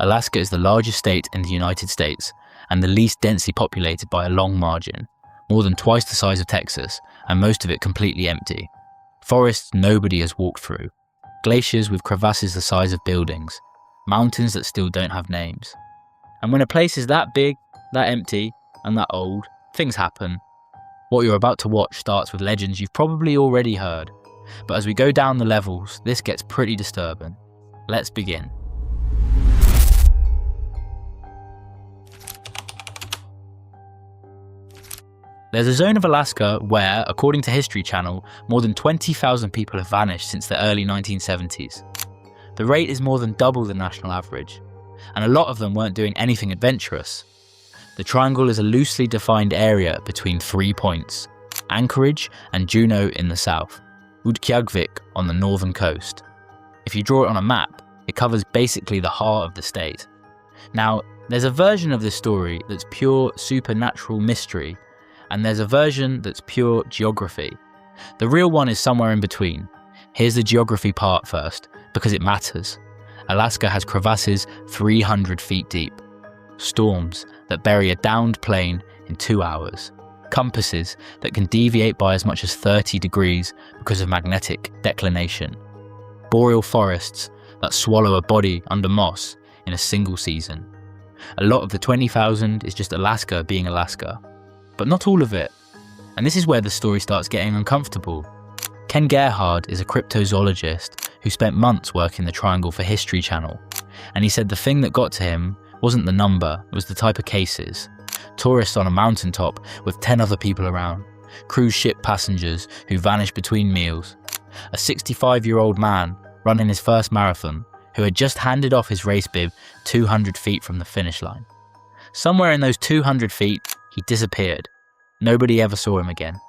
Alaska is the largest state in the United States and the least densely populated by a long margin, more than twice the size of Texas, and most of it completely empty. Forests nobody has walked through, glaciers with crevasses the size of buildings, mountains that still don't have names. And when a place is that big, that empty, and that old, things happen. What you're about to watch starts with legends you've probably already heard, but as we go down the levels, this gets pretty disturbing. Let's begin. There's a zone of Alaska where, according to History Channel, more than 20,000 people have vanished since the early 1970s. The rate is more than double the national average, and a lot of them weren't doing anything adventurous. The triangle is a loosely defined area between 3 points: Anchorage and Juneau in the south, Utqiagvik on the northern coast. If you draw it on a map, it covers basically the heart of the state. Now, there's a version of this story that's pure supernatural mystery, and there's a version that's pure geography. The real one is somewhere in between. Here's the geography part first, because it matters. Alaska has crevasses 300 feet deep, storms that bury a downed plane in 2 hours, compasses that can deviate by as much as 30 degrees because of magnetic declination, boreal forests that swallow a body under moss in a single season. A lot of the 20,000 is just Alaska being Alaska. But not all of it. And this is where the story starts getting uncomfortable. Ken Gerhard is a cryptozoologist who spent months working the triangle for History Channel. And he said the thing that got to him wasn't the number, it was the type of cases. Tourists on a mountaintop with 10 other people around. Cruise ship passengers who vanish between meals. A 65-year-old man running his first marathon who had just handed off his race bib 200 feet from the finish line. Somewhere in those 200 feet, he disappeared. Nobody ever saw him again.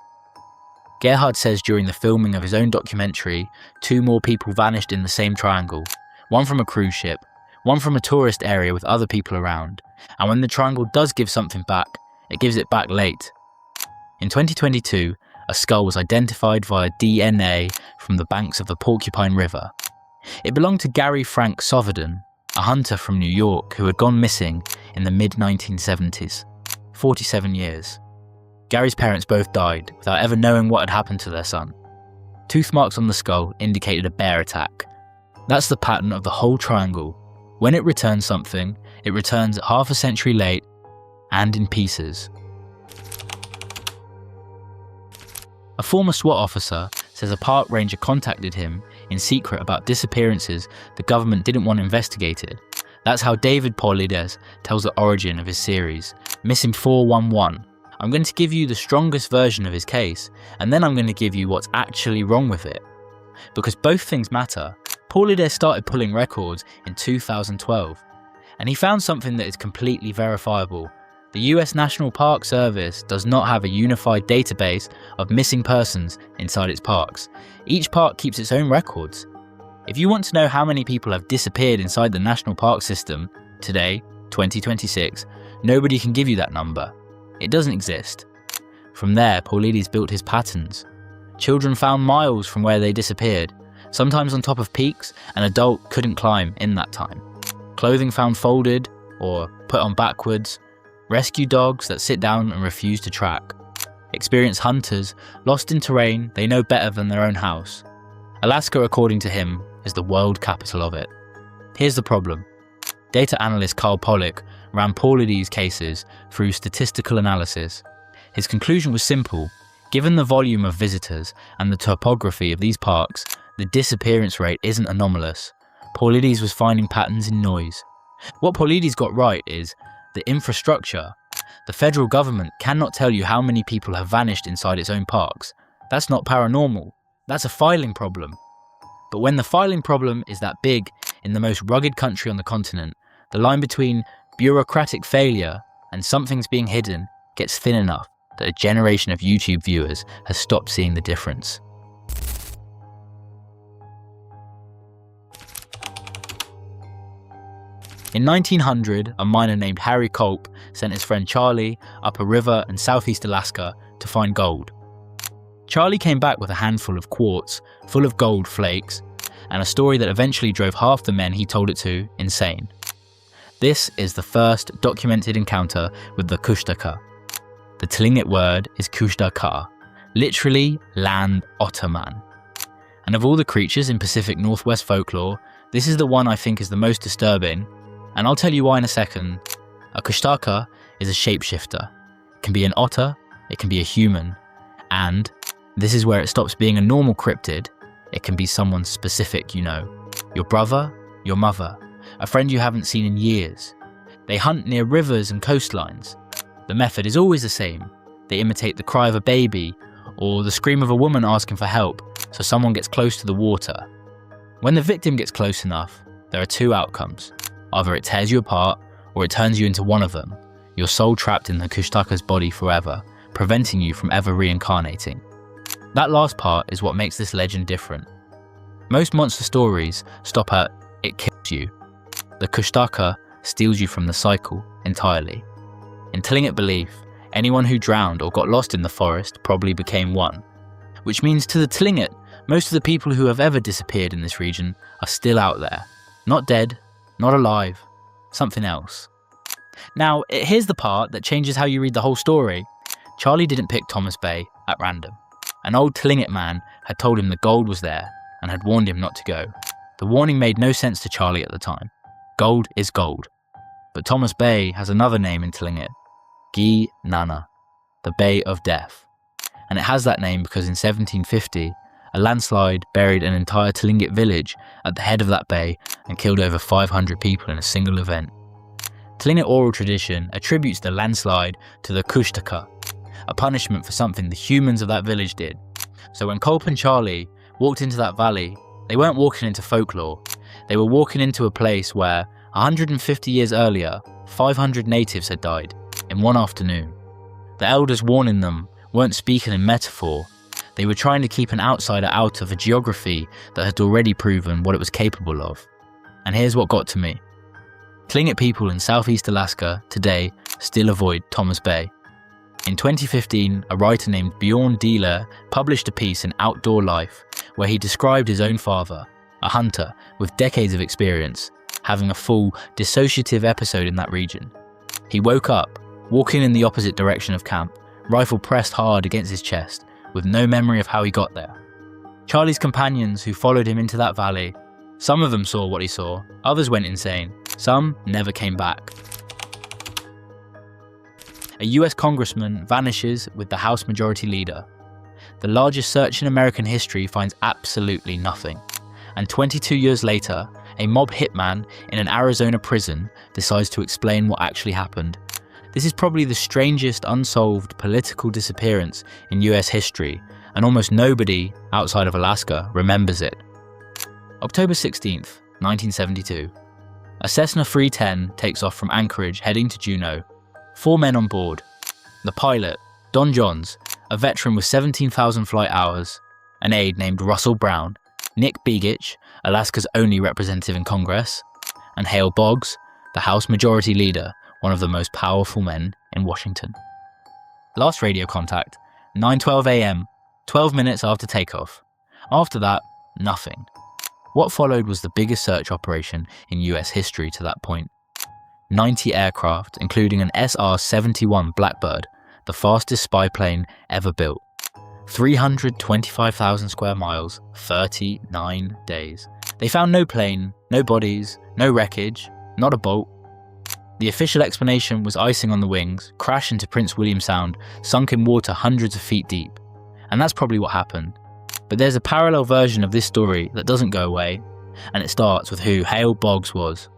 Gerhard says during the filming of his own documentary, 2 more people vanished in the same triangle, one from a cruise ship, one from a tourist area with other people around, and when the triangle does give something back, it gives it back late. In 2022, a skull was identified via DNA from the banks of the Porcupine River. It belonged to Gary Frank Soverden, a hunter from New York who had gone missing in the mid-1970s. 47 years. Gary's parents both died without ever knowing what had happened to their son. Tooth marks on the skull indicated a bear attack. That's the pattern of the whole triangle. When it returns something, it returns half a century late and in pieces. A former SWAT officer says a park ranger contacted him in secret about disappearances the government didn't want investigated. That's how David Paulides tells the origin of his series, Missing 411. I'm going to give you the strongest version of his case, and then I'm going to give you what's actually wrong with it. Because both things matter. Paulides started pulling records in 2012, and he found something that is completely verifiable. The US National Park Service does not have a unified database of missing persons inside its parks. Each park keeps its own records. If you want to know how many people have disappeared inside the national park system, today, 2026, nobody can give you that number. It doesn't exist. From there, Paulides built his patterns. Children found miles from where they disappeared, sometimes on top of peaks an adult couldn't climb in that time. Clothing found folded or put on backwards. Rescue dogs that sit down and refuse to track. Experienced hunters lost in terrain they know better than their own house. Alaska, according to him, is the world capital of it. Here's the problem. Data analyst Carl Pollack ran Paulides' cases through statistical analysis. His conclusion was simple. Given the volume of visitors and the topography of these parks, the disappearance rate isn't anomalous. Paulides was finding patterns in noise. What Paulides got right is the infrastructure. The federal government cannot tell you how many people have vanished inside its own parks. That's not paranormal. That's a filing problem. But when the filing problem is that big in the most rugged country on the continent, the line between bureaucratic failure and something's being hidden gets thin enough that a generation of YouTube viewers has stopped seeing the difference. In 1900, a miner named Harry Culp sent his friend Charlie up a river in southeast Alaska to find gold. Charlie came back with a handful of quartz full of gold flakes and a story that eventually drove half the men he told it to insane. This is the first documented encounter with the Kushtaka. The Tlingit word is Kushtaka, literally land otterman. And of all the creatures in Pacific Northwest folklore, this is the one I think is the most disturbing, and I'll tell you why in a second. A Kushtaka is a shapeshifter. It can be an otter, it can be a human, and this is where it stops being a normal cryptid. It can be someone specific, your brother, your mother, a friend you haven't seen in years. They hunt near rivers and coastlines. The method is always the same. They imitate the cry of a baby or the scream of a woman asking for help, so someone gets close to the water. When the victim gets close enough, there are two outcomes. Either it tears you apart or it turns you into one of them, your soul trapped in the Kushtaka's body forever, preventing you from ever reincarnating. That last part is what makes this legend different. Most monster stories stop at it kills you. The Kushtaka steals you from the cycle entirely. In Tlingit belief, anyone who drowned or got lost in the forest probably became one, which means to the Tlingit, most of the people who have ever disappeared in this region are still out there. Not dead, not alive, something else. Now, here's the part that changes how you read the whole story. Charlie didn't pick Thomas Bay at random. An old Tlingit man had told him the gold was there and had warned him not to go. The warning made no sense to Charlie at the time. Gold is gold. But Thomas Bay has another name in Tlingit, Gi Nana, the Bay of Death. And it has that name because in 1750, a landslide buried an entire Tlingit village at the head of that bay and killed over 500 people in a single event. Tlingit oral tradition attributes the landslide to the Kushtaka, a punishment for something the humans of that village did. So when Culp and Charlie walked into that valley, they weren't walking into folklore. They were walking into a place where, 150 years earlier, 500 natives had died in one afternoon. The elders warning them weren't speaking in metaphor. They were trying to keep an outsider out of a geography that had already proven what it was capable of. And here's what got to me. Tlingit people in southeast Alaska today still avoid Thomas Bay. In 2015, a writer named Bjorn Dieler published a piece in Outdoor Life where he described his own father, a hunter with decades of experience, having a full dissociative episode in that region. He woke up, walking in the opposite direction of camp, rifle pressed hard against his chest, with no memory of how he got there. Charlie's companions who followed him into that valley, some of them saw what he saw, others went insane, some never came back. A US congressman vanishes with the House Majority Leader. The largest search in American history finds absolutely nothing. And 22 years later, a mob hitman in an Arizona prison decides to explain what actually happened. This is probably the strangest unsolved political disappearance in US history, and almost nobody outside of Alaska remembers it. October 16th, 1972. A Cessna 310 takes off from Anchorage heading to Juneau. 4 men on board. The pilot, Don Johns, a veteran with 17,000 flight hours, an aide named Russell Brown, Nick Begich, Alaska's only representative in Congress, and Hale Boggs, the House Majority Leader, one of the most powerful men in Washington. Last radio contact, 9:12 a.m., 12 minutes after takeoff. After that, nothing. What followed was the biggest search operation in US history to that point. 90 aircraft, including an SR-71 Blackbird, the fastest spy plane ever built. 325,000 square miles, 39 days. They found no plane, no bodies, no wreckage, not a boat. The official explanation was icing on the wings, crash into Prince William Sound, sunk in water hundreds of feet deep. And that's probably what happened. But there's a parallel version of this story that doesn't go away, and it starts with who Hale Boggs was.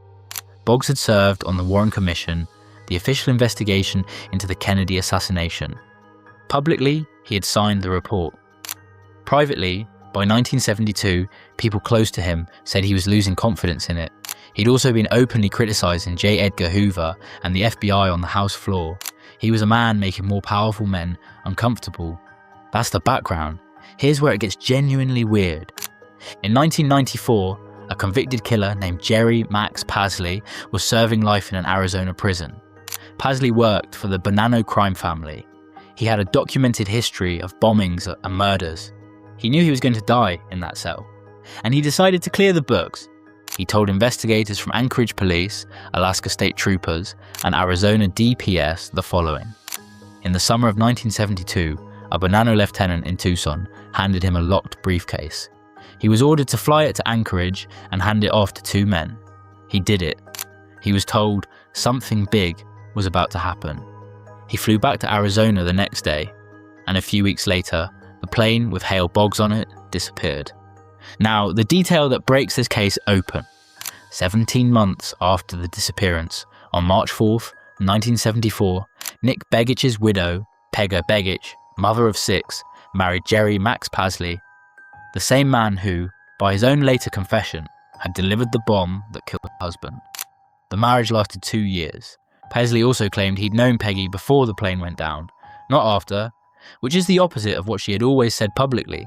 Boggs had served on the Warren Commission, the official investigation into the Kennedy assassination. Publicly, he had signed the report. Privately, by 1972, people close to him said he was losing confidence in it. He'd also been openly criticising J. Edgar Hoover and the FBI on the House floor. He was a man making more powerful men uncomfortable. That's the background. Here's where it gets genuinely weird. In 1994, a convicted killer named Jerry Max Pasley was serving life in an Arizona prison. Pasley worked for the Bonanno crime family. He had a documented history of bombings and murders. He knew he was going to die in that cell, and he decided to clear the books. he told investigators from Anchorage Police, Alaska State Troopers, and Arizona DPS the following. In the summer of 1972, a Bonanno lieutenant in Tucson handed him a locked briefcase. He was ordered to fly it to Anchorage and hand it off to two men. He did it. He was told something big was about to happen. He flew back to Arizona the next day, and a few weeks later, the plane with Hale Boggs on it disappeared. Now, the detail that breaks this case open. 17 months after the disappearance, on March 4th, 1974, Nick Begich's widow, Peggy Begich, mother of 6, married Jerry Max Pasley, the same man who, by his own later confession, had delivered the bomb that killed her husband. The marriage lasted 2 years. Pasley also claimed he'd known Peggy before the plane went down, not after, which is the opposite of what she had always said publicly.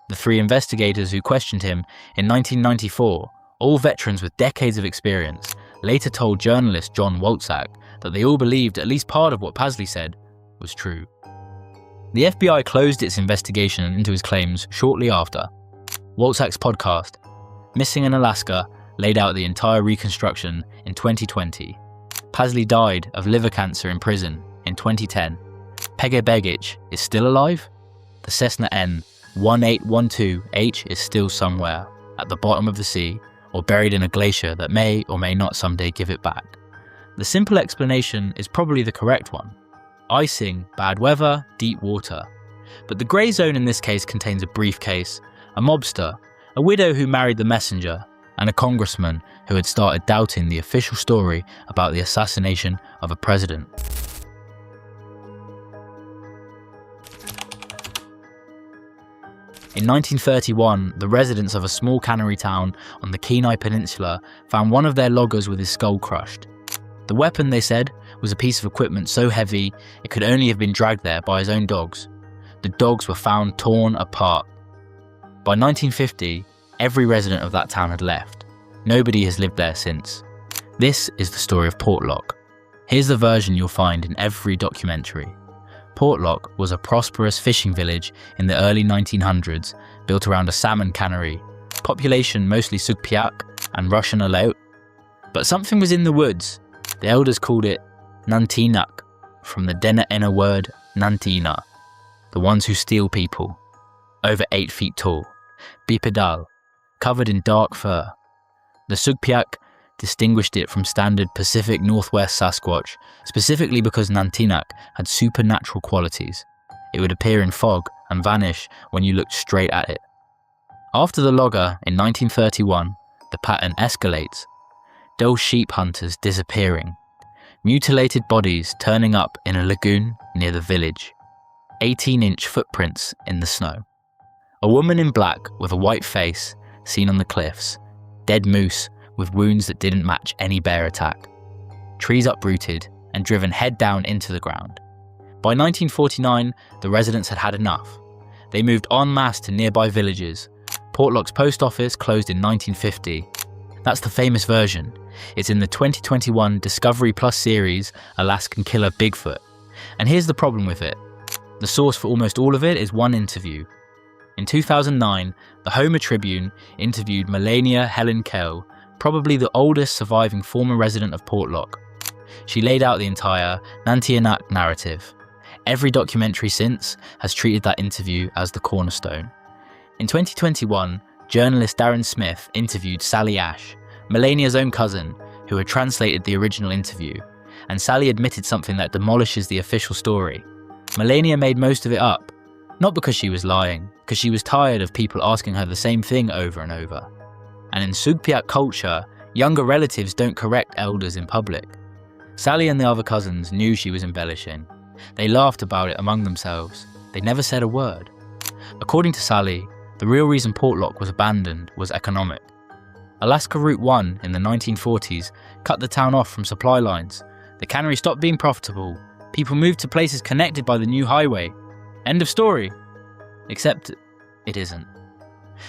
The 3 investigators who questioned him in 1994, all veterans with decades of experience, later told journalist John Walczak that they all believed at least part of what Pasley said was true. The FBI closed its investigation into his claims shortly after. Walczak's podcast, Missing in Alaska, laid out the entire reconstruction in 2020. Pasley died of liver cancer in prison in 2010. Peggy Begich is still alive? The Cessna N1812H is still somewhere, at the bottom of the sea, or buried in a glacier that may or may not someday give it back. The simple explanation is probably the correct one. Icing, bad weather, deep water. But the grey zone in this case contains a briefcase, a mobster, a widow who married the messenger, and a congressman who had started doubting the official story about the assassination of a president. In 1931, the residents of a small cannery town on the Kenai Peninsula found one of their loggers with his skull crushed. The weapon, they said, was a piece of equipment so heavy it could only have been dragged there by his own dogs. The dogs were found torn apart. By 1950, every resident of that town had left. Nobody has lived there since. This is the story of Portlock. Here's the version you'll find in every documentary. Portlock was a prosperous fishing village in the early 1900s, built around a salmon cannery, population mostly Sugpiaq and Russian Aleut. But something was in the woods. The elders called it Nantinak, from the Dena'ina word Nantina, the ones who steal people, over 8 feet tall, bipedal, covered in dark fur. The Sugpiaq distinguished it from standard Pacific Northwest Sasquatch, specifically because Nantinak had supernatural qualities. It would appear in fog and vanish when you looked straight at it. After the logger in 1931, the pattern escalates. Dull sheep hunters disappearing, mutilated bodies turning up in a lagoon near the village, 18-inch footprints in the snow. A woman in black with a white face seen on the cliffs, dead moose with wounds that didn't match any bear attack, trees uprooted and driven head down into the ground. By 1949, the residents had had enough. They moved en masse to nearby villages. Portlock's post office closed in 1950. That's the famous version. It's in the 2021 Discovery Plus series, Alaskan Killer Bigfoot. And here's the problem with it. The source for almost all of it is one interview. In 2009, the Homer Tribune interviewed Melania Helen Kell, probably the oldest surviving former resident of Portlock. She laid out the entire Nantianak narrative. Every documentary since has treated that interview as the cornerstone. In 2021, journalist Darren Smith interviewed Sally Ash, Melania's own cousin, who had translated the original interview, and Sally admitted something that demolishes the official story. Melania made most of it up, not because she was lying, because she was tired of people asking her the same thing over and over. And in Sugpiaq culture, younger relatives don't correct elders in public. Sally and the other cousins knew she was embellishing. They laughed about it among themselves. They never said a word. According to Sally, the real reason Portlock was abandoned was economic. Alaska Route 1 in the 1940s cut the town off from supply lines. The cannery stopped being profitable. People moved to places connected by the new highway. End of story. Except it isn't.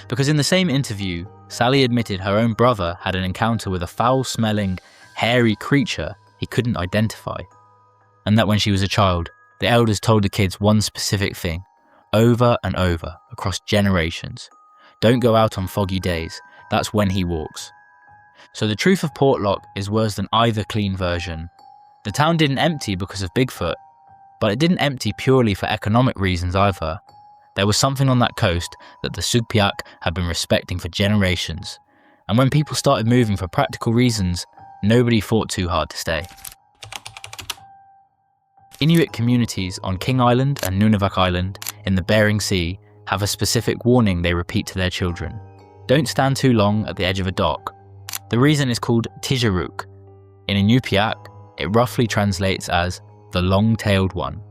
Because in the same interview, Sally admitted her own brother had an encounter with a foul-smelling, hairy creature he couldn't identify. And that when she was a child, the elders told the kids one specific thing, over and over, across generations. Don't go out on foggy days, that's when he walks. So the truth of Portlock is worse than either clean version. The town didn't empty because of Bigfoot, but it didn't empty purely for economic reasons either. There was something on that coast that the Sugpiaq had been respecting for generations, and when people started moving for practical reasons, nobody fought too hard to stay. Inuit communities on King Island and Nunivak Island in the Bering Sea have a specific warning they repeat to their children. Don't stand too long at the edge of a dock. The reason is called Tijaruk. In Inupiaq, it roughly translates as the long-tailed one.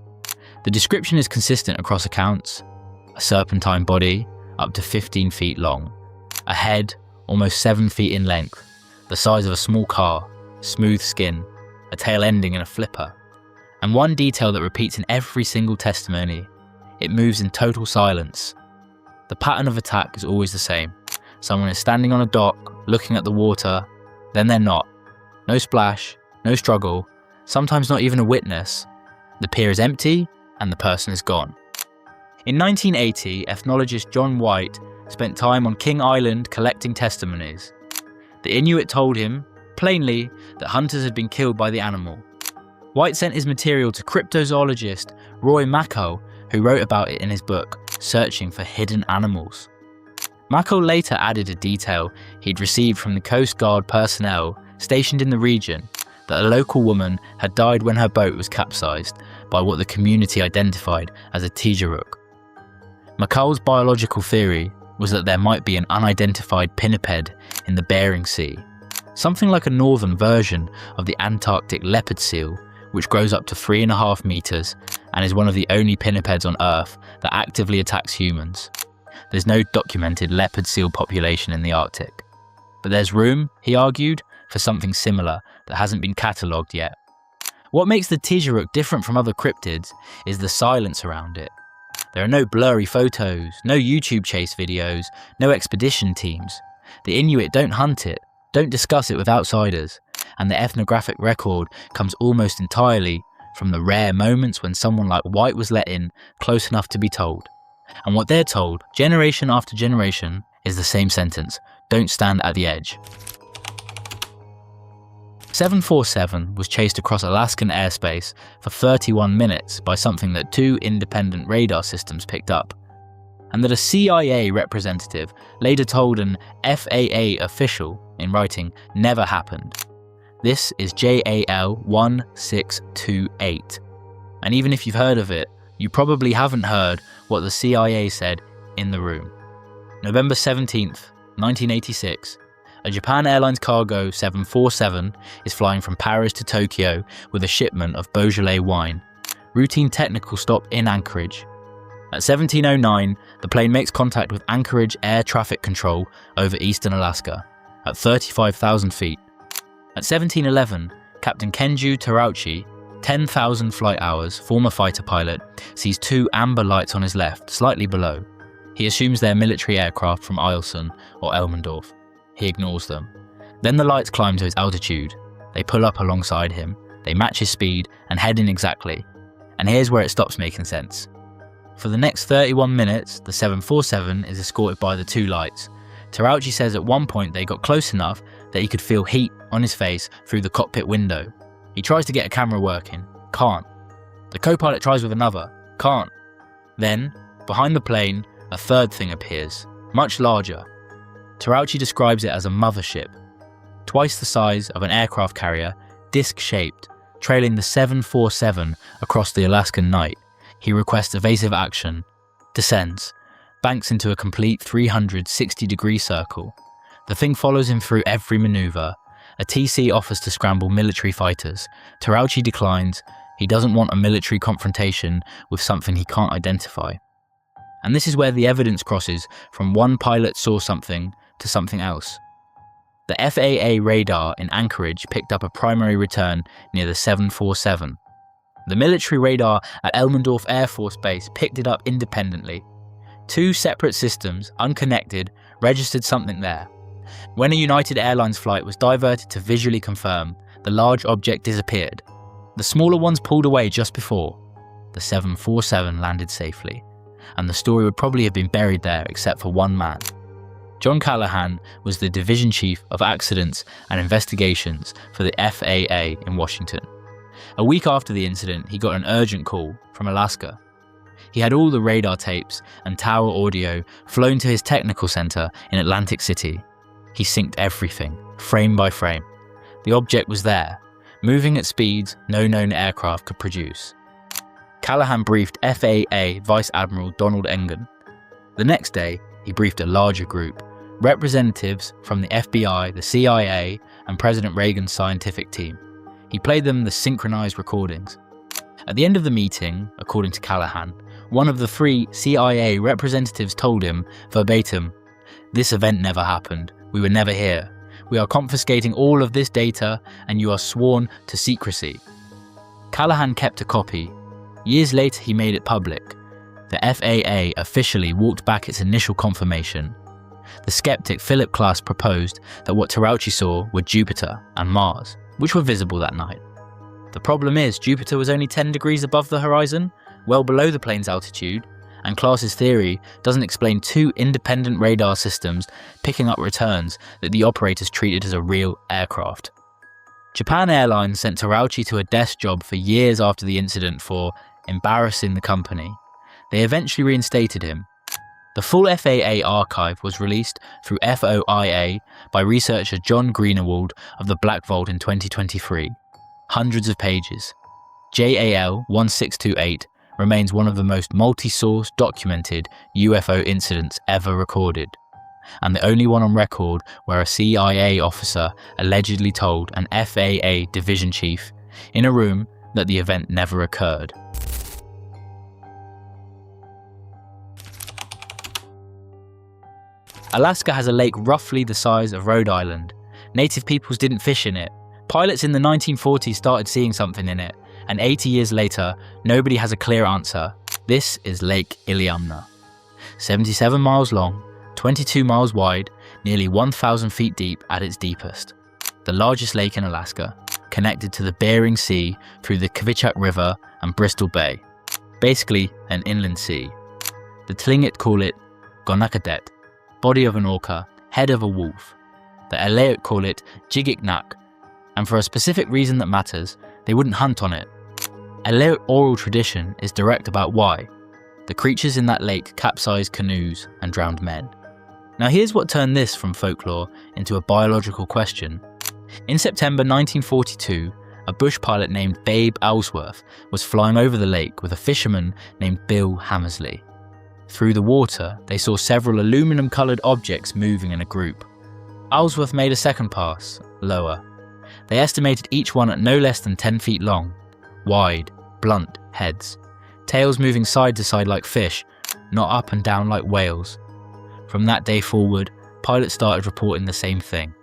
The description is consistent across accounts: a serpentine body, up to 15 feet long, a head almost 7 feet in length, the size of a small car, smooth skin, a tail ending in a flipper. And one detail that repeats in every single testimony: it moves in total silence. The pattern of attack is always the same. Someone is standing on a dock, looking at the water, then they're not. No splash, no struggle, sometimes not even a witness. The pier is empty, and the person is gone. In 1980, ethnologist John White spent time on King Island collecting testimonies. The Inuit told him, plainly, that hunters had been killed by the animal. White sent his material to cryptozoologist Roy Mackel, who wrote about it in his book, Searching for Hidden Animals. Mackel later added a detail he'd received from the Coast Guard personnel stationed in the region, that a local woman had died when her boat was capsized by what the community identified as a Tijaruk. Mackel's biological theory was that there might be an unidentified pinniped in the Bering Sea, something like a northern version of the Antarctic leopard seal, which grows up to 3.5 meters and is one of the only pinnipeds on Earth that actively attacks humans. There's no documented leopard seal population in the Arctic. But there's room, he argued, for something similar that hasn't been catalogued yet. What makes the Tijaruk different from other cryptids is the silence around it. There are no blurry photos, no YouTube chase videos, no expedition teams. The Inuit don't hunt it, don't discuss it with outsiders, and the ethnographic record comes almost entirely from the rare moments when someone like White was let in close enough to be told. And what they're told, generation after generation, is the same sentence: don't stand at the edge. 747 was chased across Alaskan airspace for 31 minutes by something that 2 independent radar systems picked up, and that a CIA representative later told an FAA official in writing never happened. This is JAL 1628, and even if you've heard of it, you probably haven't heard what the CIA said in the room. November 17th, 1986, a Japan Airlines cargo 747 is flying from Paris to Tokyo with a shipment of Beaujolais wine. Routine technical stop in Anchorage. At 17:09, the plane makes contact with Anchorage Air Traffic Control over eastern Alaska, at 35,000 feet. At 17:11, Captain Kenju Terauchi, 10,000 flight hours, former fighter pilot, sees 2 amber lights on his left, slightly below. He assumes they're military aircraft from Eielson or Elmendorf. He ignores them. Then the lights climb to his altitude. They pull up alongside him, they match his speed and head in exactly. And here's where it stops making sense. For the next 31 minutes, the 747 is escorted by the 2 lights. Terauchi says at one point they got close enough that he could feel heat on his face through the cockpit window. He tries to get a camera working, can't. The co-pilot tries with another, can't. Then, behind the plane, a third thing appears, much larger. Terauchi describes it as a mothership, twice the size of an aircraft carrier, disc-shaped, trailing the 747 across the Alaskan night. He requests evasive action, descends, banks into a complete 360-degree circle. The thing follows him through every maneuver. A TC offers to scramble military fighters. Terauchi declines. He doesn't want a military confrontation with something he can't identify. And this is where the evidence crosses from one pilot saw something to something else. The FAA radar in Anchorage picked up a primary return near the 747. The military radar at Elmendorf Air Force Base picked it up independently. 2 separate systems, unconnected, registered something there. When a United Airlines flight was diverted to visually confirm, the large object disappeared. The smaller ones pulled away just before. The 747 landed safely, and the story would probably have been buried there except for one man. John Callahan was the Division Chief of Accidents and Investigations for the FAA in Washington. A week after the incident, he got an urgent call from Alaska. He had all the radar tapes and tower audio flown to his technical center in Atlantic City. He synced everything, frame by frame. The object was there, moving at speeds no known aircraft could produce. Callahan briefed FAA Vice Admiral Donald Engen. The next day, he briefed a larger group, representatives from the FBI, the CIA, and President Reagan's scientific team. He played them the synchronized recordings. At the end of the meeting, according to Callahan, one of the 3 CIA representatives told him, verbatim, "This event never happened. We were never here. We are confiscating all of this data and you are sworn to secrecy." Callahan kept a copy. Years later, he made it public. The FAA officially walked back its initial confirmation. The skeptic Philip Klass proposed that what Tarauchi saw were Jupiter and Mars, which were visible that night. The problem is, Jupiter was only 10 degrees above the horizon, well below the plane's altitude, and Klass's theory doesn't explain 2 independent radar systems picking up returns that the operators treated as a real aircraft. Japan Airlines sent Tarauchi to a desk job for years after the incident for embarrassing the company. They eventually reinstated him. The full FAA archive was released through FOIA by researcher John Greenewald of the Black Vault in 2023. Hundreds of pages. JAL 1628 remains one of the most multi-source documented UFO incidents ever recorded, and the only one on record where a CIA officer allegedly told an FAA division chief in a room that the event never occurred. Alaska has a lake roughly the size of Rhode Island. Native peoples didn't fish in it. Pilots in the 1940s started seeing something in it, and 80 years later, nobody has a clear answer. This is Lake Iliamna. 77 miles long, 22 miles wide, nearly 1,000 feet deep at its deepest. The largest lake in Alaska, connected to the Bering Sea through the Kvichak River and Bristol Bay. Basically, an inland sea. The Tlingit call it Gonakadet, body of an orca, head of a wolf. The Aleut call it Jigiknak, and for a specific reason that matters, they wouldn't hunt on it. Aleut oral tradition is direct about why. The creatures in that lake capsized canoes and drowned men. Now here's what turned this from folklore into a biological question. In September 1942, a bush pilot named Babe Ellsworth was flying over the lake with a fisherman named Bill Hammersley. Through the water, they saw several aluminum-coloured objects moving in a group. Ellsworth made a second pass, lower. They estimated each one at no less than 10 feet long. Wide, blunt heads. Tails moving side to side like fish, not up and down like whales. From that day forward, pilots started reporting the same thing.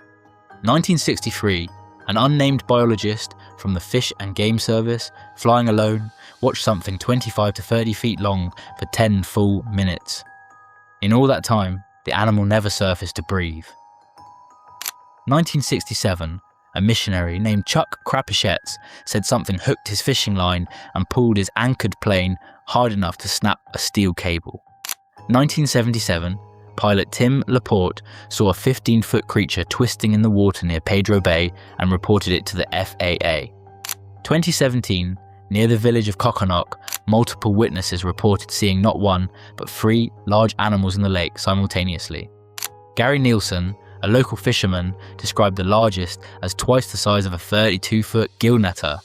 1963, an unnamed biologist from the Fish and Game Service, flying alone, watched something 25 to 30 feet long for 10 full minutes. In all that time, the animal never surfaced to breathe. 1967, a missionary named Chuck Krapischetz said something hooked his fishing line and pulled his anchored plane hard enough to snap a steel cable. 1977, pilot Tim Laporte saw a 15-foot creature twisting in the water near Pedro Bay and reported it to the FAA. 2017, near the village of Kokonok, multiple witnesses reported seeing not one, but 3 large animals in the lake simultaneously. Gary Nielsen, a local fisherman, described the largest as twice the size of a 32-foot gillnetter.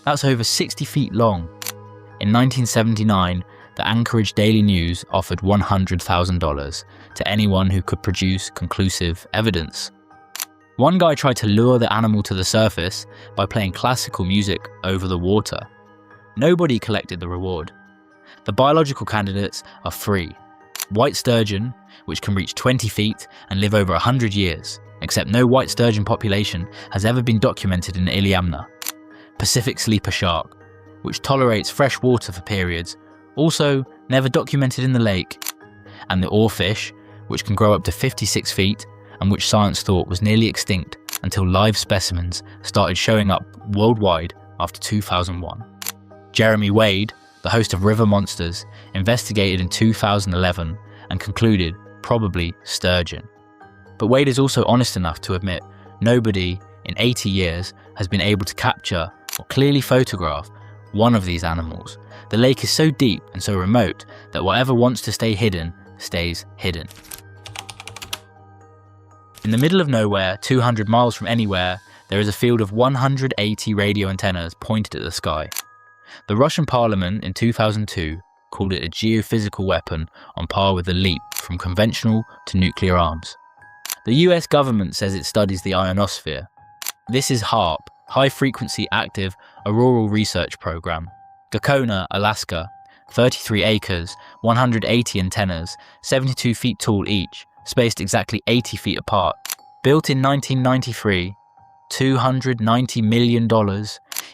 That's over 60 feet long. In 1979, the Anchorage Daily News offered $100,000 to anyone who could produce conclusive evidence. One guy tried to lure the animal to the surface by playing classical music over the water. Nobody collected the reward. The biological candidates are 3. White sturgeon, which can reach 20 feet and live over 100 years, except no white sturgeon population has ever been documented in Iliamna. Pacific sleeper shark, which tolerates fresh water for periods, also never documented in the lake. And the oarfish, which can grow up to 56 feet and which science thought was nearly extinct until live specimens started showing up worldwide after 2001. Jeremy Wade, the host of River Monsters, investigated in 2011 and concluded probably sturgeon. But Wade is also honest enough to admit nobody in 80 years has been able to capture or clearly photograph one of these animals. The lake is so deep and so remote that whatever wants to stay hidden stays hidden. In the middle of nowhere, 200 miles from anywhere, there is a field of 180 radio antennas pointed at the sky. The Russian parliament in 2002 called it a geophysical weapon on par with the leap from conventional to nuclear arms. The US government says it studies the ionosphere. This is HAARP, High Frequency Active Auroral Research Program. Gakona, Alaska, 33 acres, 180 antennas, 72 feet tall each, spaced exactly 80 feet apart. Built in 1993, $290 million,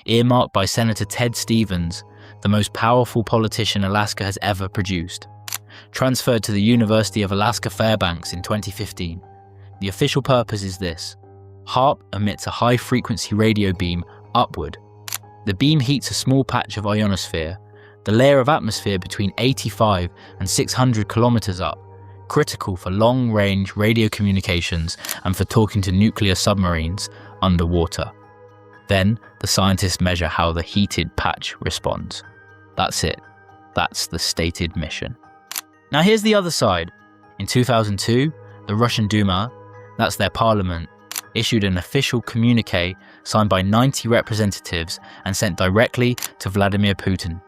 earmarked by Senator Ted Stevens, the most powerful politician Alaska has ever produced. Transferred to the University of Alaska Fairbanks in 2015. The official purpose is this. HAARP emits a high-frequency radio beam upward. The beam heats a small patch of ionosphere, the layer of atmosphere between 85 and 600 kilometers up, critical for long-range radio communications and for talking to nuclear submarines underwater. Then, the scientists measure how the heated patch responds. That's it. That's the stated mission. Now here's the other side. In 2002, the Russian Duma, that's their parliament, issued an official communiqué signed by 90 representatives and sent directly to Vladimir Putin.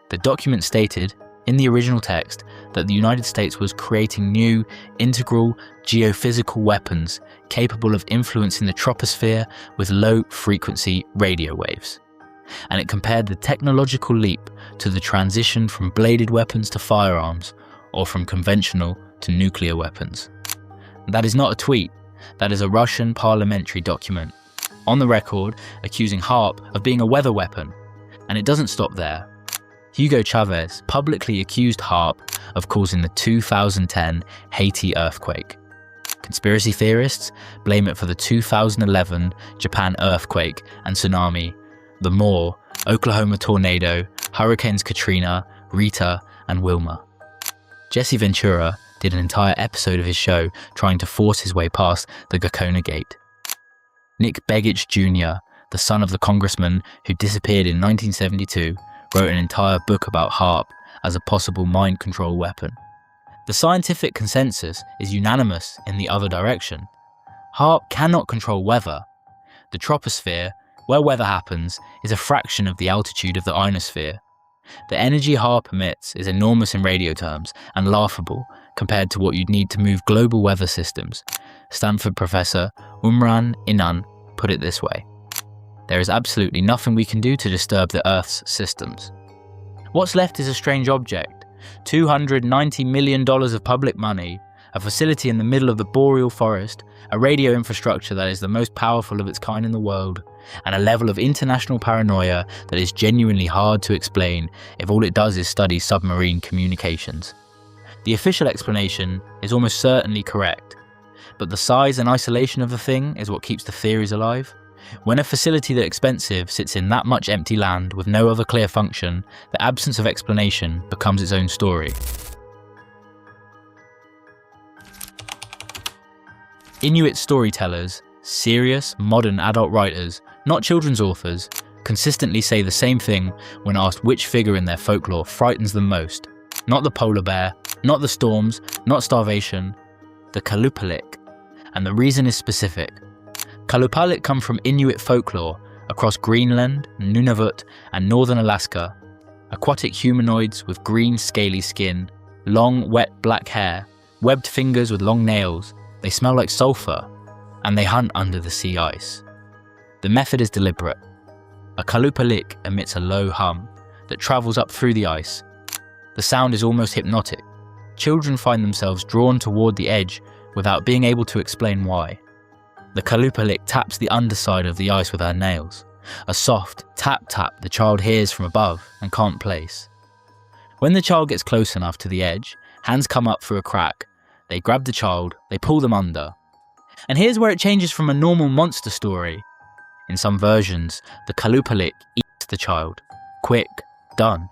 The document stated, in the original text, that the United States was creating new, integral geophysical weapons capable of influencing the troposphere with low-frequency radio waves. And it compared the technological leap to the transition from bladed weapons to firearms, or from conventional to nuclear weapons. That is not a tweet, that is a Russian parliamentary document, on the record accusing HAARP of being a weather weapon. And it doesn't stop there. Hugo Chavez publicly accused HAARP of causing the 2010 Haiti earthquake. Conspiracy theorists blame it for the 2011 Japan earthquake and tsunami, the Moore, Oklahoma tornado, Hurricanes Katrina, Rita, and Wilma. Jesse Ventura did an entire episode of his show trying to force his way past the Gakona Gate. Nick Begich Jr., the son of the congressman who disappeared in 1972, wrote an entire book about HAARP as a possible mind control weapon. The scientific consensus is unanimous in the other direction. HAARP cannot control weather. The troposphere, where weather happens, is a fraction of the altitude of the ionosphere. The energy HAARP emits is enormous in radio terms and laughable compared to what you'd need to move global weather systems. Stanford professor Umran Inan put it this way. There is absolutely nothing we can do to disturb the Earth's systems. What's left is a strange object, $290 million of public money, a facility in the middle of the boreal forest, a radio infrastructure that is the most powerful of its kind in the world, and a level of international paranoia that is genuinely hard to explain if all it does is study submarine communications. The official explanation is almost certainly correct, but the size and isolation of the thing is what keeps the theories alive. When a facility that expensive sits in that much empty land with no other clear function, the absence of explanation becomes its own story. Inuit storytellers, serious, modern adult writers, not children's authors, consistently say the same thing when asked which figure in their folklore frightens them most. Not the polar bear, not the storms, not starvation, the Kalupalik. And the reason is specific. Kalupalik come from Inuit folklore across Greenland, Nunavut, and northern Alaska. Aquatic humanoids with green, scaly skin, long, wet black hair, webbed fingers with long nails. They smell like sulfur, and they hunt under the sea ice. The method is deliberate. A Kalupalik emits a low hum that travels up through the ice. The sound is almost hypnotic. Children find themselves drawn toward the edge without being able to explain why. The Kalupalik taps the underside of the ice with her nails, a soft tap-tap the child hears from above and can't place. When the child gets close enough to the edge, hands come up through a crack, they grab the child, they pull them under. And here's where it changes from a normal monster story. In some versions, the Kalupalik eats the child. Quick, done.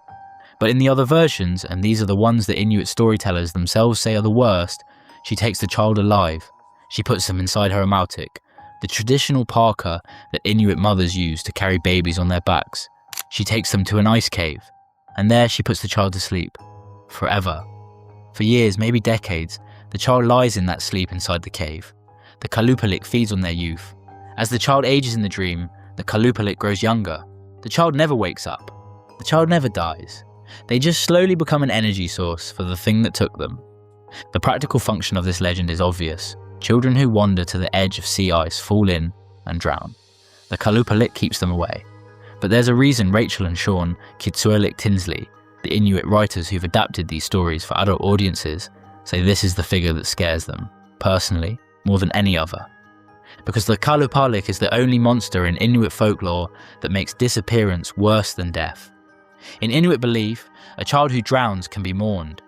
But in the other versions, and these are the ones that Inuit storytellers themselves say are the worst, she takes the child alive. She puts them inside her amautic, the traditional parka that Inuit mothers use to carry babies on their backs. She takes them to an ice cave, and there she puts the child to sleep. Forever. For years, maybe decades, the child lies in that sleep inside the cave. The kalupalik feeds on their youth. As the child ages in the dream, the kalupalik grows younger. The child never wakes up. The child never dies. They just slowly become an energy source for the thing that took them. The practical function of this legend is obvious. Children who wander to the edge of sea ice fall in and drown. The kalupalik keeps them away. But there's a reason Rachel and Sean Kitsuolik Tinsley, the Inuit writers who've adapted these stories for adult audiences, say this is the figure that scares them, personally, more than any other. Because the kalupalik is the only monster in Inuit folklore that makes disappearance worse than death. In Inuit belief, a child who drowns can be mourned.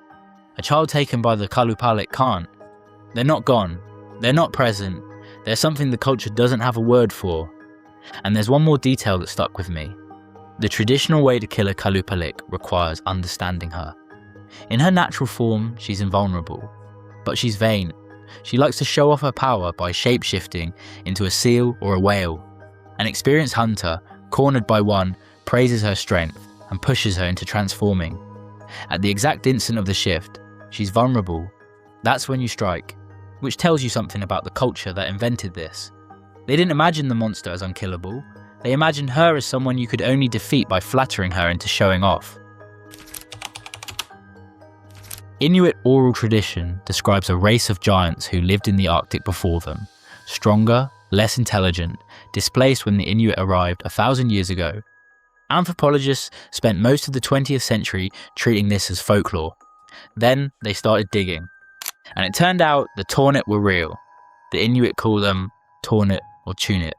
A child taken by the kalupalik can't. They're not gone. They're not present. They're something the culture doesn't have a word for. And there's one more detail that stuck with me. The traditional way to kill a kalupalik requires understanding her. In her natural form, she's invulnerable. But she's vain. She likes to show off her power by shape-shifting into a seal or a whale. An experienced hunter, cornered by one, praises her strength and pushes her into transforming. At the exact instant of the shift, she's vulnerable. That's when you strike, which tells you something about the culture that invented this. They didn't imagine the monster as unkillable. They imagined her as someone you could only defeat by flattering her into showing off. Inuit oral tradition describes a race of giants who lived in the Arctic before them, stronger, less intelligent, displaced when the Inuit arrived 1,000 years ago. Anthropologists spent most of the 20th century treating this as folklore. Then they started digging, and it turned out the Tornit were real. The Inuit call them Tornit or Tunit.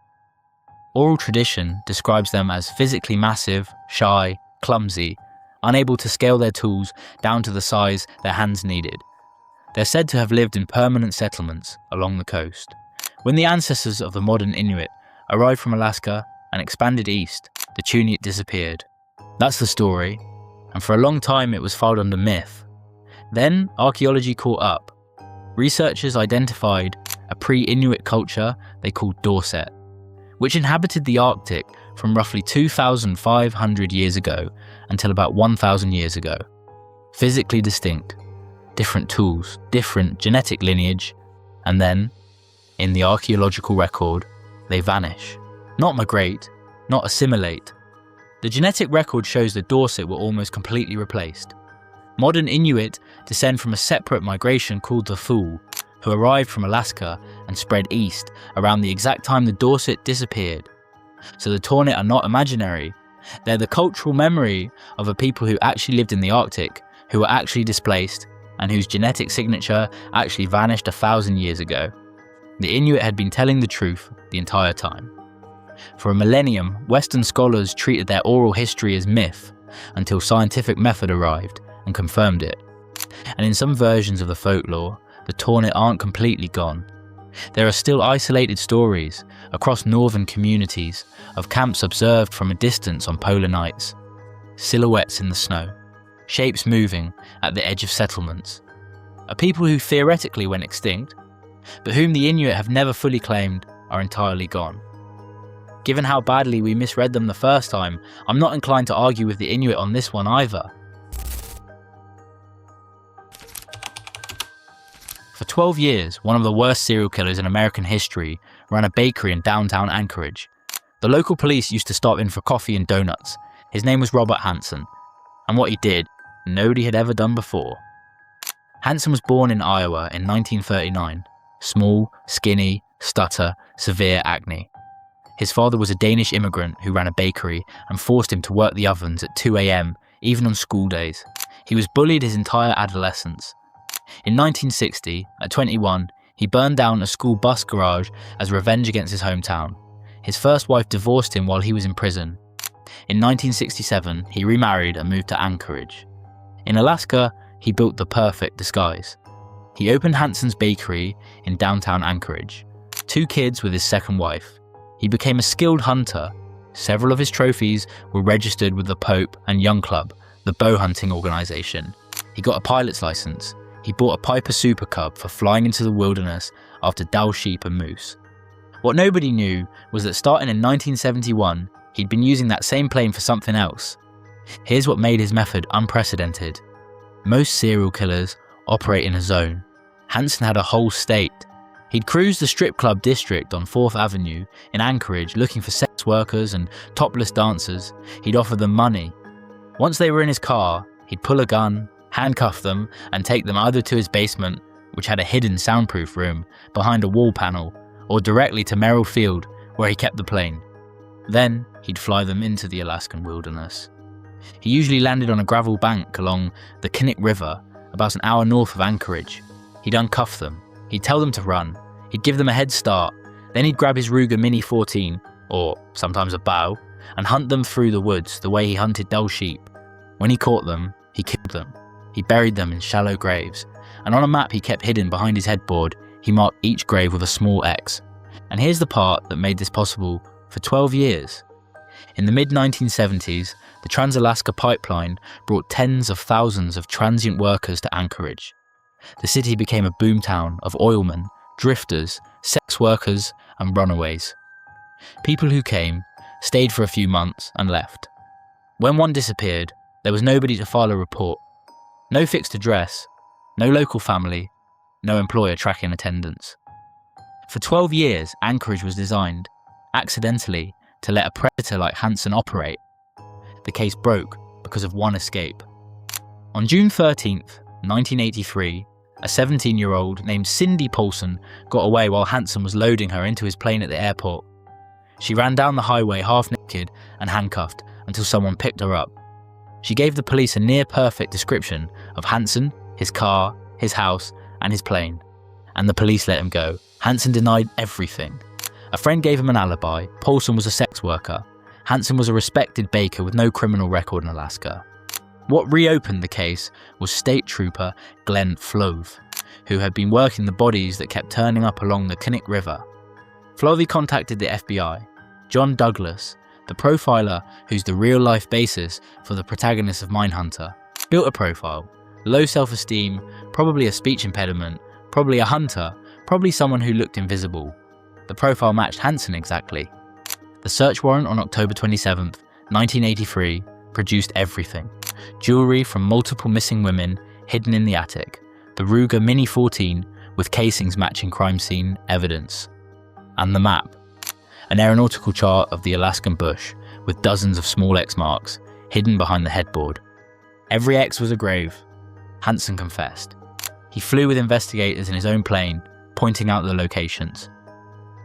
Oral tradition describes them as physically massive, shy, clumsy, unable to scale their tools down to the size their hands needed. They're said to have lived in permanent settlements along the coast. When the ancestors of the modern Inuit arrived from Alaska and expanded east, the Tunit disappeared. That's the story, and for a long time it was filed under myth. Then archaeology caught up. Researchers identified a pre-Inuit culture they called Dorset, which inhabited the Arctic from roughly 2,500 years ago until about 1,000 years ago. Physically distinct, different tools, different genetic lineage, and then, in the archaeological record, they vanish. Not migrate, not assimilate. The genetic record shows that Dorset were almost completely replaced. Modern Inuit descend from a separate migration called the Thule, who arrived from Alaska and spread east around the exact time the Dorset disappeared. So the Tornit are not imaginary. They're the cultural memory of a people who actually lived in the Arctic, who were actually displaced, and whose genetic signature actually vanished 1,000 years ago. The Inuit had been telling the truth the entire time. For a millennium, Western scholars treated their oral history as myth, until scientific method arrived and confirmed it. And in some versions of the folklore, the Tornit aren't completely gone. There are still isolated stories across northern communities of camps observed from a distance on polar nights, silhouettes in the snow, shapes moving at the edge of settlements. A people who theoretically went extinct, but whom the Inuit have never fully claimed are entirely gone. Given how badly we misread them the first time, I'm not inclined to argue with the Inuit on this one either. For 12 years, one of the worst serial killers in American history ran a bakery in downtown Anchorage. The local police used to stop in for coffee and donuts. His name was Robert Hansen, and what he did, nobody had ever done before. Hansen was born in Iowa in 1939. Small, skinny, stutter, severe acne. His father was a Danish immigrant who ran a bakery and forced him to work the ovens at 2 a.m, even on school days. He was bullied his entire adolescence. In 1960, at 21, he burned down a school bus garage as revenge against his hometown. His first wife divorced him while he was in prison. In 1967, he remarried and moved to Anchorage. In Alaska, he built the perfect disguise. He opened Hansen's Bakery in downtown Anchorage. 2 kids with his second wife. He became a skilled hunter. Several of his trophies were registered with the Pope and Young Club, the bow hunting organization. He got a pilot's license. He bought a Piper Super Cub for flying into the wilderness after Dall sheep and moose. What nobody knew was that starting in 1971, he'd been using that same plane for something else. Here's what made his method unprecedented. Most serial killers operate in a zone. Hansen had a whole state. He'd cruise the strip club district on 4th Avenue in Anchorage looking for sex workers and topless dancers. He'd offer them money. Once they were in his car, he'd pull a gun, handcuff them, and take them either to his basement, which had a hidden soundproof room behind a wall panel, or directly to Merrill Field, where he kept the plane. Then he'd fly them into the Alaskan wilderness. He usually landed on a gravel bank along the Kinnick River, about an hour north of Anchorage. He'd uncuff them. He'd tell them to run. He'd give them a head start. Then he'd grab his Ruger Mini 14, or sometimes a bow, and hunt them through the woods the way he hunted Dall sheep. When he caught them, he killed them. He buried them in shallow graves, and on a map he kept hidden behind his headboard, he marked each grave with a small X. And here's the part that made this possible for 12 years. In the mid-1970s, the Trans-Alaska Pipeline brought tens of thousands of transient workers to Anchorage. The city became a boomtown of oilmen, drifters, sex workers, and runaways. People who came, stayed for a few months, and left. When one disappeared, there was nobody to file a report. No fixed address, no local family, no employer tracking attendance. For 12 years, Anchorage was designed, accidentally, to let a predator like Hansen operate. The case broke because of one escape. On June 13th, 1983, a 17-year-old named Cindy Paulson got away while Hansen was loading her into his plane at the airport. She ran down the highway half naked and handcuffed until someone picked her up. She gave the police a near-perfect description of Hansen, his car, his house, and his plane. And the police let him go. Hansen denied everything. A friend gave him an alibi. Paulson was a sex worker. Hansen was a respected baker with no criminal record in Alaska. What reopened the case was State Trooper Glenn Flove, who had been working the bodies that kept turning up along the Kinnick River. Flove contacted the FBI. John Douglas, the profiler who's the real-life basis for the protagonist of Mindhunter, built a profile. Low self-esteem, probably a speech impediment, probably a hunter, probably someone who looked invisible. The profile matched Hansen exactly. The search warrant on October 27th, 1983, produced everything. Jewellery from multiple missing women hidden in the attic, the Ruger Mini 14 with casings matching crime scene evidence, and the map, an aeronautical chart of the Alaskan bush with dozens of small X marks hidden behind the headboard. Every X was a grave. Hansen confessed. He flew with investigators in his own plane, pointing out the locations.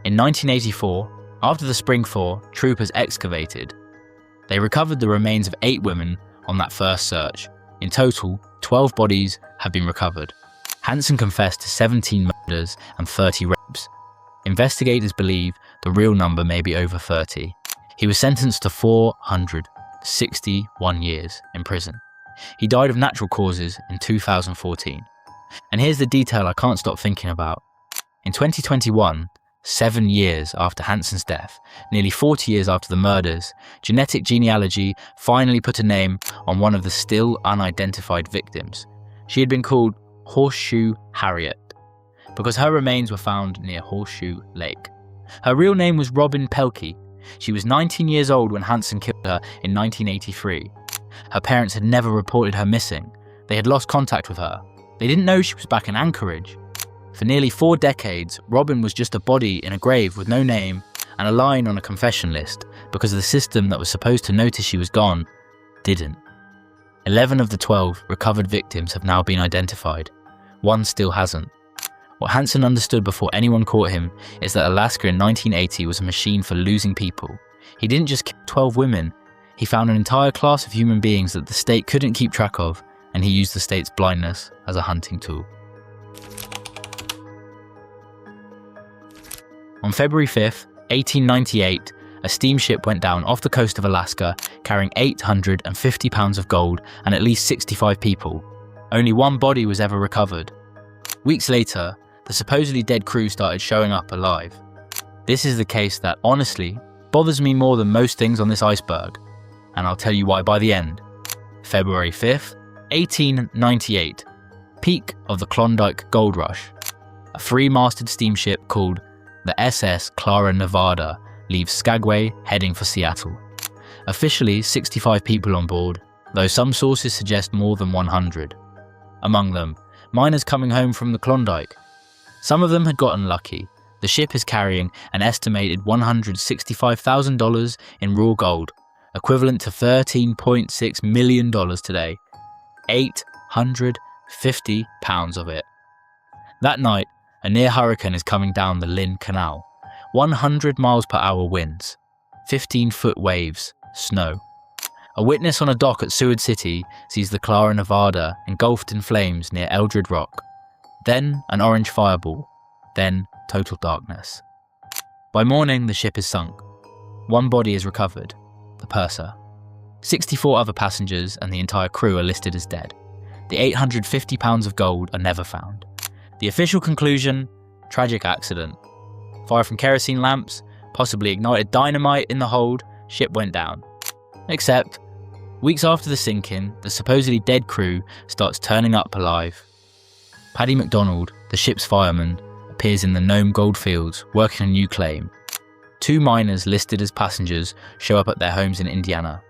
In 1984, after the spring thaw, troopers excavated. They recovered the remains of 8 women on that first search. In total, 12 bodies had been recovered. Hansen confessed to 17 murders and 30 rapes. Investigators believe the real number may be over 30. He was sentenced to 461 years in prison. He died of natural causes in 2014. And here's the detail I can't stop thinking about. In 2021, 7 years after Hansen's death, nearly 40 years after the murders, genetic genealogy finally put a name on one of the still unidentified victims. She had been called Horseshoe Harriet, because her remains were found near Horseshoe Lake. Her real name was Robin Pelkey. She was 19 years old when Hansen killed her in 1983. Her parents had never reported her missing. They had lost contact with her. They didn't know she was back in Anchorage. For nearly 4 decades, Robin was just a body in a grave with no name and a line on a confession list because the system that was supposed to notice she was gone didn't. 11 of the 12 recovered victims have now been identified. One still hasn't. What Hansen understood before anyone caught him is that Alaska in 1980 was a machine for losing people. He didn't just kill 12 women, he found an entire class of human beings that the state couldn't keep track of, and he used the state's blindness as a hunting tool. On February 5th, 1898, a steamship went down off the coast of Alaska carrying 850 pounds of gold and at least 65 people. Only one body was ever recovered. Weeks later, the supposedly dead crew started showing up alive. This is the case that, honestly, bothers me more than most things on this iceberg, and I'll tell you why by the end. February 5th, 1898, peak of the Klondike Gold Rush. a three-masted steamship called the SS Clara Nevada leaves Skagway heading for Seattle. Officially 65 people on board, though some sources suggest more than 100. Among them, miners coming home from the Klondike. Some of them had gotten lucky. The ship is carrying an estimated $165,000 in raw gold, equivalent to $13.6 million today. 850 pounds of it. That night, a near hurricane is coming down the Lynn Canal. 100 miles per hour winds, 15-foot waves, snow. A witness on a dock at Seward City sees the Clara Nevada engulfed in flames near Eldred Rock. Then an orange fireball, then total darkness. By morning, the ship is sunk. One body is recovered, the purser. 64 other passengers and the entire crew are listed as dead. The 850 pounds of gold are never found. The official conclusion: tragic accident. Fire from kerosene lamps, possibly ignited dynamite in the hold, ship went down. Except, weeks after the sinking, the supposedly dead crew starts turning up alive. Paddy McDonald, the ship's fireman, appears in the Nome gold fields working a new claim. 2 miners listed as passengers show up at their homes in Indiana.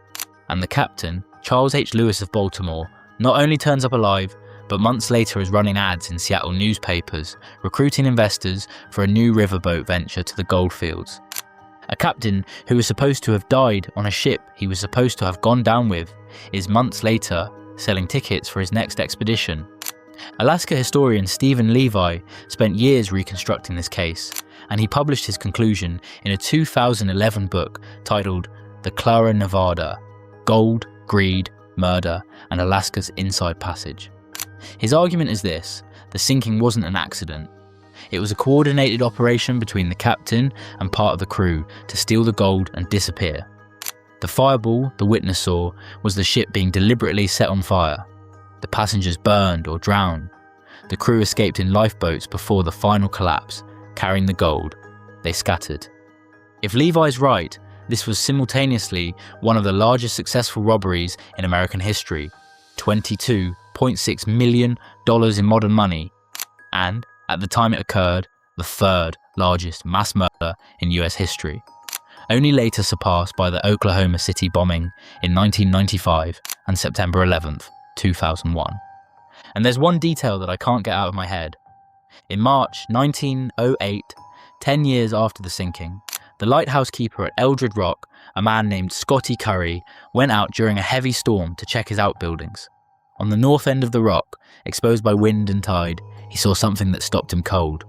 And the captain, Charles H. Lewis of Baltimore, not only turns up alive, but months later is running ads in Seattle newspapers, recruiting investors for a new riverboat venture to the goldfields. A captain who was supposed to have died on a ship he was supposed to have gone down with is months later selling tickets for his next expedition. Alaska historian Stephen Levi spent years reconstructing this case, and he published his conclusion in a 2011 book titled The Clara Nevada: Gold, Greed, Murder, and Alaska's Inside Passage. His argument is this: the sinking wasn't an accident. It was a coordinated operation between the captain and part of the crew to steal the gold and disappear. The fireball the witness saw was the ship being deliberately set on fire. The passengers burned or drowned. The crew escaped in lifeboats before the final collapse, carrying the gold. They scattered. If Levi's right, this was simultaneously one of the largest successful robberies in American history, $22.6 million in modern money, and, at the time it occurred, the 3rd largest mass murder in US history, only later surpassed by the Oklahoma City bombing in 1995 and September 11th, 2001. And there's one detail that I can't get out of my head. In March 1908, 10 years after the sinking, the lighthouse keeper at Eldred Rock, a man named Scotty Curry, went out during a heavy storm to check his outbuildings. On the north end of the rock, exposed by wind and tide, he saw something that stopped him cold.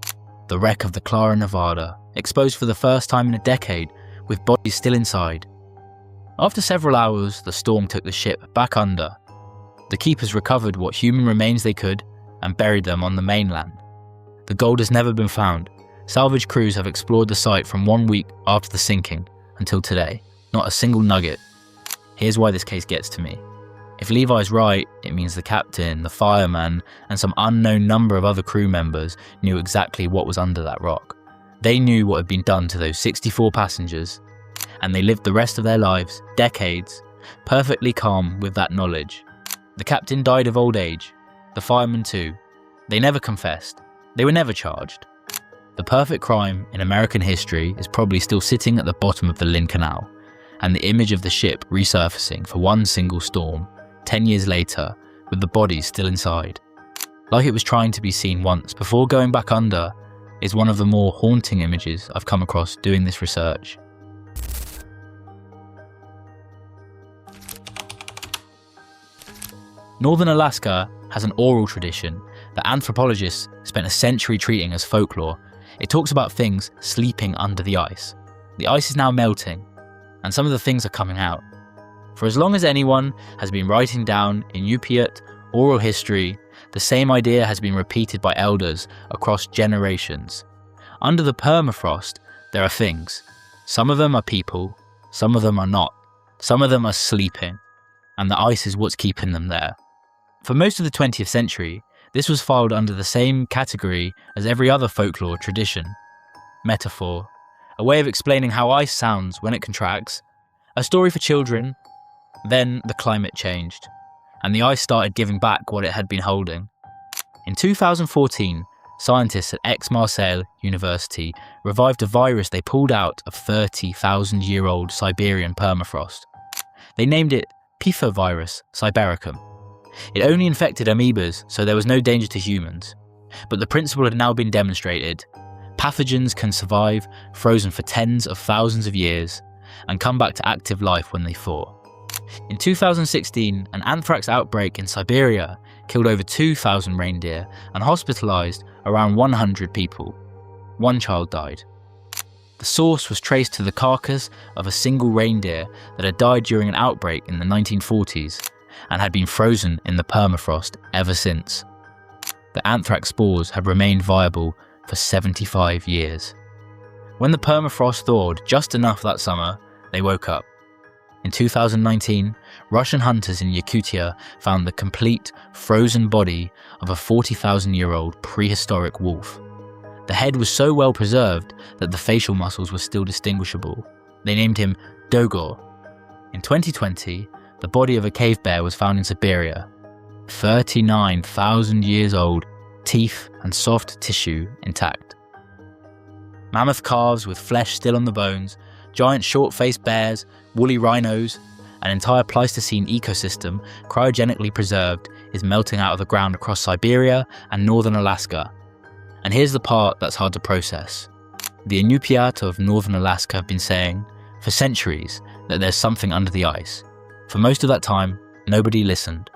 The wreck of the Clara Nevada, exposed for the first time in a decade, with bodies still inside. After several hours, the storm took the ship back under. The keepers recovered what human remains they could and buried them on the mainland. The gold has never been found. Salvage crews have explored the site from 1 week after the sinking until today. Not a single nugget. Here's why this case gets to me. If Levi's right, it means the captain, the fireman, and some unknown number of other crew members knew exactly what was under that rock. They knew what had been done to those 64 passengers, and they lived the rest of their lives, decades, perfectly calm with that knowledge. The captain died of old age, the fireman too. They never confessed. They were never charged. The perfect crime in American history is probably still sitting at the bottom of the Lynn Canal, and the image of the ship resurfacing for one single storm, 10 years later, with the bodies still inside, like it was trying to be seen once before going back under, is one of the more haunting images I've come across doing this research. Northern Alaska has an oral tradition that anthropologists spent a century treating as folklore. It talks about things sleeping under the ice. The ice is now melting, and some of the things are coming out. For as long as anyone has been writing down Inupiat oral history, the same idea has been repeated by elders across generations. Under the permafrost, there are things. Some of them are people, some of them are not. Some of them are sleeping, and the ice is what's keeping them there. For most of the 20th century, this was filed under the same category as every other folklore tradition. Metaphor, a way of explaining how ice sounds when it contracts, a story for children. Then the climate changed, and the ice started giving back what it had been holding. In 2014, scientists at Aix-Marseille University revived a virus they pulled out of 30,000-year-old Siberian permafrost. They named it Pifivirus sibericum. It only infected amoebas, so there was no danger to humans. But the principle had now been demonstrated. Pathogens can survive, frozen for tens of thousands of years, and come back to active life when they thaw. In 2016, an anthrax outbreak in Siberia killed over 2,000 reindeer and hospitalized around 100 people. One child died. The source was traced to the carcass of a single reindeer that had died during an outbreak in the 1940s and had been frozen in the permafrost ever since. The anthrax spores have remained viable for 75 years. When the permafrost thawed just enough that summer, they woke up. In 2019, Russian hunters in Yakutia found the complete, frozen body of a 40,000-year-old prehistoric wolf. The head was so well preserved that the facial muscles were still distinguishable. They named him Dogor. In 2020, the body of a cave bear was found in Siberia. 39,000 years old, teeth and soft tissue intact. Mammoth calves with flesh still on the bones, giant short-faced bears, woolly rhinos, an entire Pleistocene ecosystem cryogenically preserved is melting out of the ground across Siberia and northern Alaska. And here's the part that's hard to process. The Inupiat of northern Alaska have been saying, for centuries, that there's something under the ice. For most of that time, nobody listened.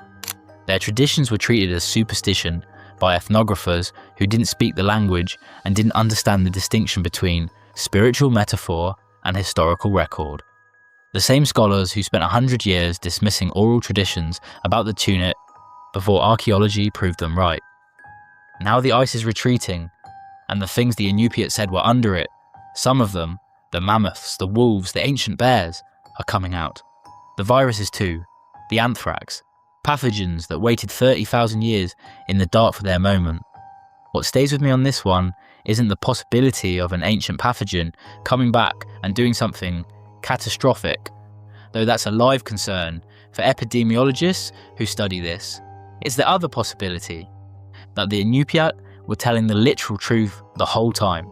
Their traditions were treated as superstition by ethnographers who didn't speak the language and didn't understand the distinction between spiritual metaphor and historical record. The same scholars who spent 100 years dismissing oral traditions about the tunic before archaeology proved them right. Now the ice is retreating, and the things the Inupiat said were under it, some of them, the mammoths, the wolves, the ancient bears, are coming out. The viruses too, the anthrax, pathogens that waited 30,000 years in the dark for their moment. What stays with me on this one isn't the possibility of an ancient pathogen coming back and doing something catastrophic, though that's a live concern for epidemiologists who study this. It's the other possibility, that the Inupiat were telling the literal truth the whole time,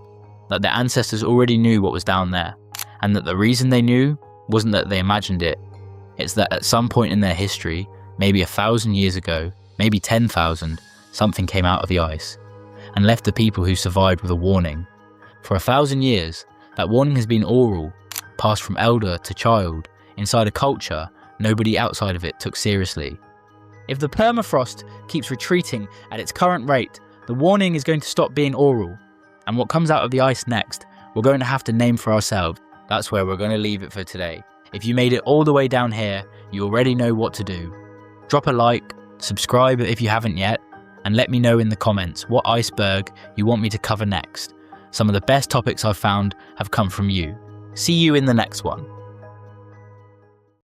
that their ancestors already knew what was down there, and that the reason they knew wasn't that they imagined it. It's that at some point in their history, maybe 1,000 years ago, maybe 10,000, something came out of the ice and left the people who survived with a warning. For 1,000 years, that warning has been oral, passed from elder to child, inside a culture nobody outside of it took seriously. If the permafrost keeps retreating at its current rate, the warning is going to stop being oral, and what comes out of the ice next, we're going to have to name for ourselves. That's where we're going to leave it for today. If you made it all the way down here, you already know what to do. Drop a like, subscribe if you haven't yet, and let me know in the comments what iceberg you want me to cover next. Some of the best topics I've found have come from you. See you in the next one.